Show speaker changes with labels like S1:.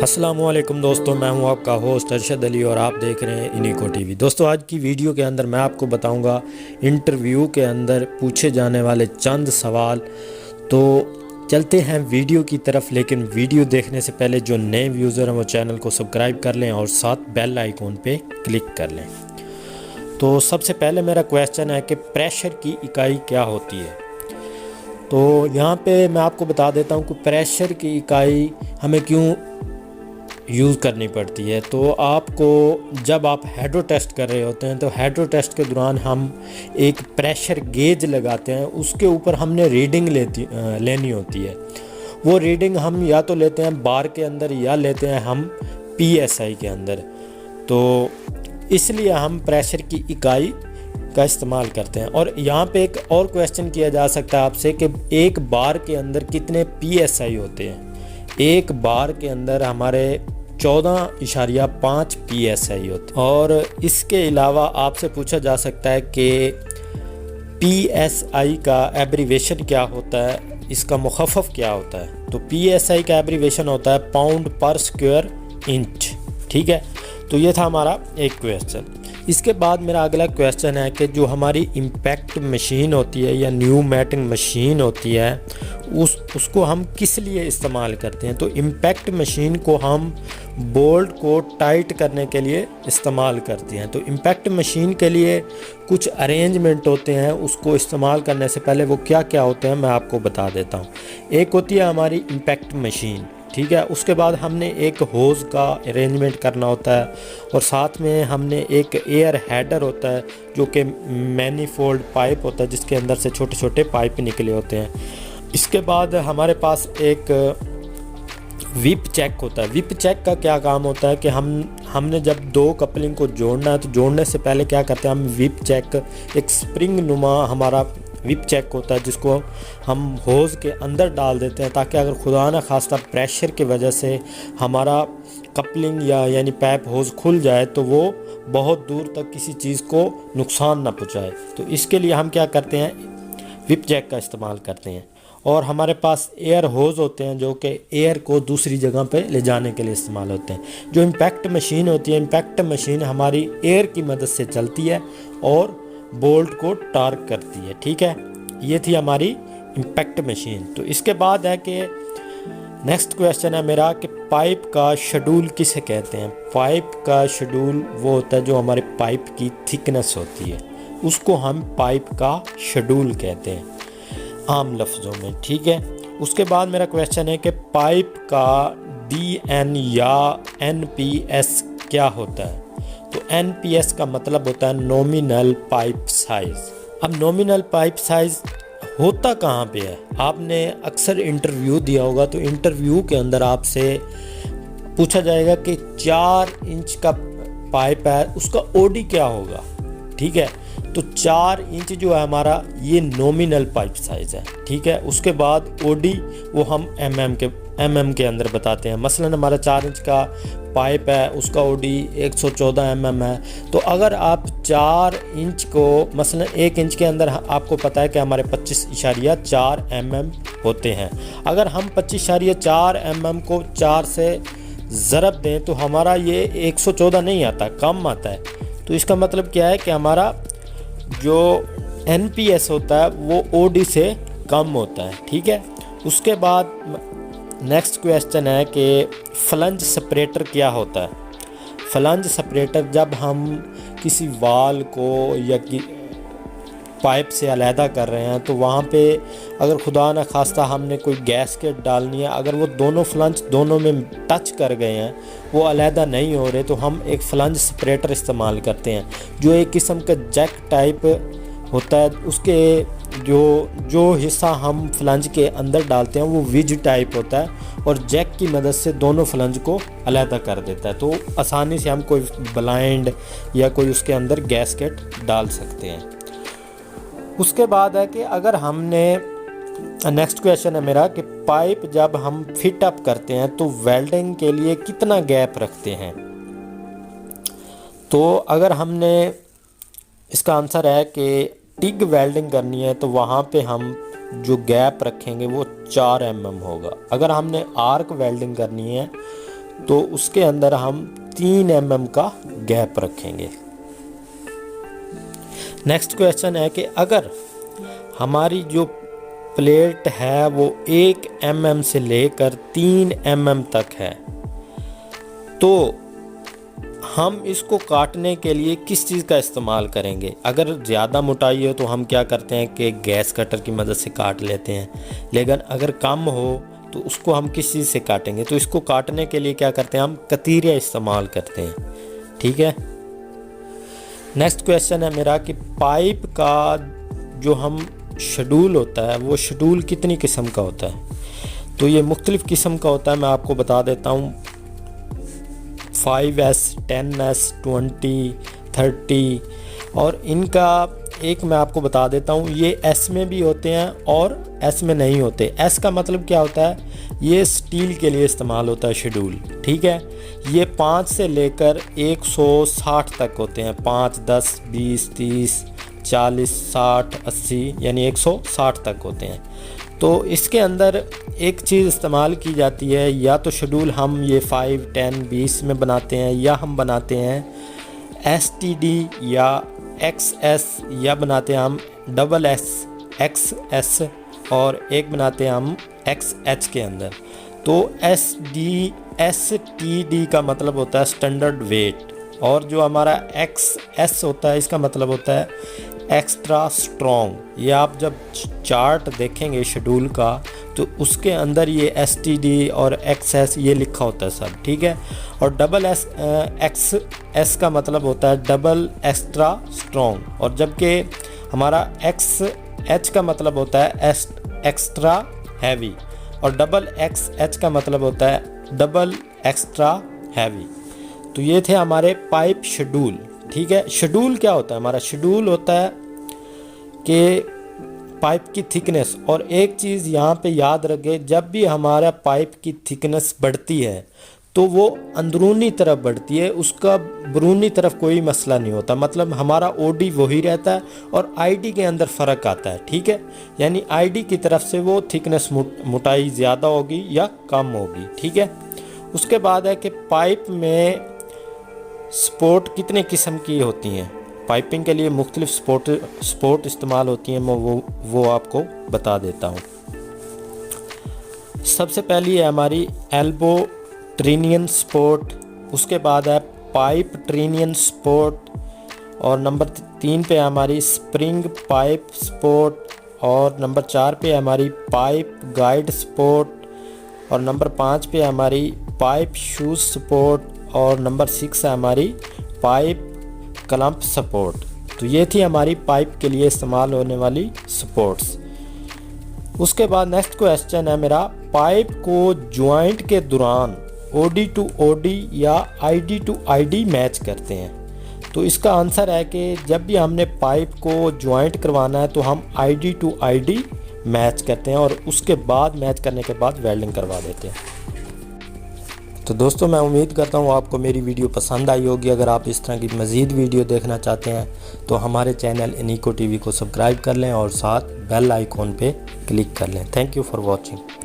S1: अस्सलामुअलैकुम दोस्तों, मैं हूं आपका होस्ट अरशद अली और आप देख रहे हैं इनिको टीवी। दोस्तों, आज की वीडियो के अंदर मैं आपको बताऊंगा इंटरव्यू के अंदर पूछे जाने वाले चंद सवाल। तो चलते हैं वीडियो की तरफ, लेकिन वीडियो देखने से पहले जो नए व्यूज़र हैं वो चैनल को सब्सक्राइब कर लें और साथ बेल आइकॉन पे क्लिक कर लें। तो सबसे पहले मेरा क्वेश्चन है कि प्रेशर की इकाई क्या होती है। तो यहाँ पे मैं आपको बता देता हूँ कि प्रेशर की इकाई हमें क्यों यूज़ करनी पड़ती है। तो आपको जब आप हेड्रो टेस्ट कर रहे होते हैं तो हेड्रो टेस्ट के दौरान हम एक प्रेशर गेज लगाते हैं, उसके ऊपर हमने रीडिंग लेनी होती है। वो रीडिंग हम या तो लेते हैं बार के अंदर या लेते हैं हम PSI के अंदर। तो इसलिए हम प्रेशर की इकाई का इस्तेमाल करते हैं। और यहाँ पे एक और क्वेश्चन किया जा सकता है आपसे कि एक बार के अंदर कितने PSI होते हैं। एक बार के अंदर हमारे 14.5 PSI होते हैं। और इसके अलावा आपसे पूछा जा सकता है कि PSI का एब्रीवेशन क्या होता है, इसका मुखफ़फ़ क्या होता है। तो PSI का एब्रीवेशन होता है पाउंड पर स्क्वायर इंच। ठीक है, तो ये था हमारा एक क्वेश्चन। इसके बाद मेरा अगला क्वेश्चन है कि जो हमारी इम्पैक्ट मशीन होती है या न्यूमैटिक मशीन होती है उसको हम किस लिए इस्तेमाल करते हैं। तो इम्पैक्ट मशीन को हम बोल्ट को टाइट करने के लिए इस्तेमाल करते हैं। तो इम्पैक्ट मशीन के लिए कुछ अरेंजमेंट होते हैं, उसको इस्तेमाल करने से पहले वो क्या क्या होते हैं मैं आपको बता देता हूँ। एक होती है हमारी इम्पैक्ट मशीन, ठीक है। उसके बाद हमने एक होज़ का अरेंजमेंट करना होता है और साथ में हमने एक एयर हेडर होता है जो कि मैनीफोल्ड पाइप होता है जिसके अंदर से छोटे छोटे पाइप निकले होते हैं। इसके बाद हमारे पास एक विप चेक होता है। विप चेक का क्या काम होता है कि हमने जब दो कपलिंग को जोड़ना है तो जोड़ने से पहले क्या करते हैं हम विप चेक, एक स्प्रिंग नुमा हमारा विप चेक होता है जिसको हम होज़ के अंदर डाल देते हैं ताकि अगर खुदा न खास्ता प्रेशर की वजह से हमारा कपलिंग यानी पाइप होज़ खुल जाए तो वो बहुत दूर तक किसी चीज़ को नुकसान ना पहुंचाए। तो इसके लिए हम क्या करते हैं, विप चेक का इस्तेमाल करते हैं। और हमारे पास एयर होज़ होते हैं जो कि एयर को दूसरी जगह पे ले जाने के लिए इस्तेमाल होते हैं। जो इम्पैक्ट मशीन होती है, इम्पैक्ट मशीन हमारी एयर की मदद से चलती है और बोल्ट को टार्क करती है। ठीक है, ये थी हमारी इम्पैक्ट मशीन। तो इसके बाद है कि नेक्स्ट क्वेश्चन है मेरा कि पाइप का शेड्यूल किसे कहते हैं। पाइप का शेड्यूल वो होता है जो हमारे पाइप की थिकनेस होती है, उसको हम पाइप का शेड्यूल कहते हैं आम लफ्ज़ों में। ठीक है, उसके बाद मेरा क्वेश्चन है कि पाइप का DN या NPS क्या होता है। तो NPS का मतलब होता है नॉमिनल पाइप साइज़। अब नॉमिनल पाइप साइज़ होता कहाँ पे है, आपने अक्सर इंटरव्यू दिया होगा तो इंटरव्यू के अंदर आपसे पूछा जाएगा कि 4 इंच का पाइप है उसका OD क्या होगा। ठीक है, तो 4 इंच जो है हमारा ये नॉमिनल पाइप साइज़ है। ठीक है, उसके बाद OD वो हम MM के अंदर बताते हैं। मसलन हमारा 4 इंच का पाइप है उसका OD 114 mm है। तो अगर आप 4 इंच को मसलन 1 इंच के अंदर आपको पता है कि हमारे 25.4 mm होते हैं। अगर हम 25.4 mm को 4 से ज़रब दें तो हमारा ये 114 नहीं आता, कम आता है। तो इसका मतलब क्या है कि हमारा जो NPS होता है वो OD से कम होता है। ठीक है, उसके बाद नेक्स्ट क्वेश्चन है कि फ्लंज सेपरेटर क्या होता है। फ्लंज सेपरेटर जब हम किसी वाल को या पाइप से अलहदा कर रहे हैं तो वहाँ पे अगर खुदा न खास्ता हमने कोई गैसकेट डालनी है, अगर वो दोनों फ्लंज दोनों में टच कर गए हैं, वो अलहदा नहीं हो रहे, तो हम एक फ्लंज सेपरेटर इस्तेमाल करते हैं जो एक किस्म का जैक टाइप होता है। उसके जो हिस्सा हम फ्लंज के अंदर डालते हैं वो विज टाइप होता है और जैक की मदद से दोनों फ्लंज को अलहदा कर देता है। तो आसानी से हम कोई ब्लाइंड या कोई उसके अंदर गैसकेट डाल सकते हैं। उसके बाद है कि अगर हमने नेक्स्ट क्वेश्चन है मेरा कि पाइप जब हम फिट अप करते हैं तो वेल्डिंग के लिए कितना गैप रखते हैं। तो अगर हमने इसका आंसर है कि टिग वेल्डिंग करनी है तो वहाँ पे हम जो गैप रखेंगे वो 4 mm होगा। अगर हमने आर्क वेल्डिंग करनी है तो उसके अंदर हम 3 mm का गैप रखेंगे। नेक्स्ट क्वेश्चन है कि अगर हमारी जो प्लेट है वो 1 mm से लेकर 3 mm तक है, तो हम इसको काटने के लिए किस चीज़ का इस्तेमाल करेंगे। अगर ज़्यादा मोटाई हो तो हम क्या करते हैं कि गैस कटर की मदद से काट लेते हैं, लेकिन अगर कम हो तो उसको हम किस चीज़ से काटेंगे। तो इसको काटने के लिए क्या करते हैं, हम कतीरिया इस्तेमाल करते हैं। ठीक है। नेक्स्ट क्वेश्चन है मेरा कि पाइप का जो हम शेड्यूल होता है वो शेड्यूल कितनी किस्म का होता है। तो ये मुख्तलिफ़ किस्म का होता है, मैं आपको बता देता हूँ। 5S, 10S, 20, 30 और इनका एक मैं आपको बता देता हूँ, ये S में भी होते हैं और S में नहीं होते। S का मतलब क्या होता है, ये स्टील के लिए इस्तेमाल होता है शेड्यूल। ठीक है। ये 5 से लेकर 160 तक होते हैं। 5, 10, 20, 30, 40, 60, 80 यानी 160 तक होते हैं। तो इसके अंदर एक चीज़ इस्तेमाल की जाती है, या तो शेड्यूल हम ये 5, 10, 20 में बनाते हैं, या हम बनाते हैं STD या XS, या बनाते हैं हम SS, XS और एक बनाते हैं हम XH के अंदर। तो STD का मतलब होता है स्टैंडर्ड वेट, और जो हमारा XS होता है इसका मतलब होता है एक्स्ट्रा स्ट्रॉन्ग। ये आप जब चार्ट देखेंगे शेड्यूल का तो उसके अंदर ये STD और XS ये लिखा होता है सब। ठीक है। और XS का मतलब होता है डबल एक्स्ट्रा स्ट्रॉन्ग, और जबकि हमारा XH का मतलब होता है एक्स्ट्रा हैवी, और डबल XH का मतलब होता है डबल एक्स्ट्रा हैवी। तो ये थे हमारे पाइप शेड्यूल। ठीक है। शेड्यूल क्या होता है, हमारा शेड्यूल होता है कि पाइप की थिकनेस। और एक चीज़ यहाँ पे याद रखें, जब भी हमारा पाइप की थिकनेस बढ़ती है तो वो अंदरूनी तरफ बढ़ती है, उसका बैरूनी तरफ कोई मसला नहीं होता। मतलब हमारा OD वही रहता है और ID के अंदर फ़र्क आता है। ठीक है। यानी ID की तरफ से वो थिकनेस मोटाई ज़्यादा होगी या कम होगी। ठीक है। उसके बाद है कि पाइप में सपोर्ट कितने किस्म की होती हैं। पाइपिंग के लिए मुख्तलिफ सपोर्ट इस्तेमाल होती हैं, मैं वो आपको बता देता हूँ। सबसे पहली है हमारी एल्बो ट्रिनियन सपोर्ट, उसके बाद है पाइप ट्रिनियन सपोर्ट, और नंबर 3 पे हमारी स्प्रिंग पाइप सपोर्ट, और नंबर 4 पे हमारी पाइप गाइड सपोर्ट, और नंबर 5 पे हमारी पाइप शूज़ सपोर्ट, और नंबर 6 है हमारी पाइप क्लम्प सपोर्ट। तो ये थी हमारी पाइप के लिए इस्तेमाल होने वाली सपोर्ट्स। उसके बाद नेक्स्ट क्वेश्चन है मेरा, पाइप को जॉइंट के दौरान OD to OD या ID to ID मैच करते हैं। तो इसका आंसर है कि जब भी हमने पाइप को जॉइंट करवाना है तो हम ID to ID मैच करते हैं, और उसके बाद मैच करने के बाद वेल्डिंग करवा देते हैं। तो दोस्तों मैं उम्मीद करता हूँ आपको मेरी वीडियो पसंद आई होगी। अगर आप इस तरह की मज़ीद वीडियो देखना चाहते हैं तो हमारे चैनल इनिको TV को सब्सक्राइब कर लें और साथ बेल आइकॉन पे क्लिक कर लें। Thank you for watching.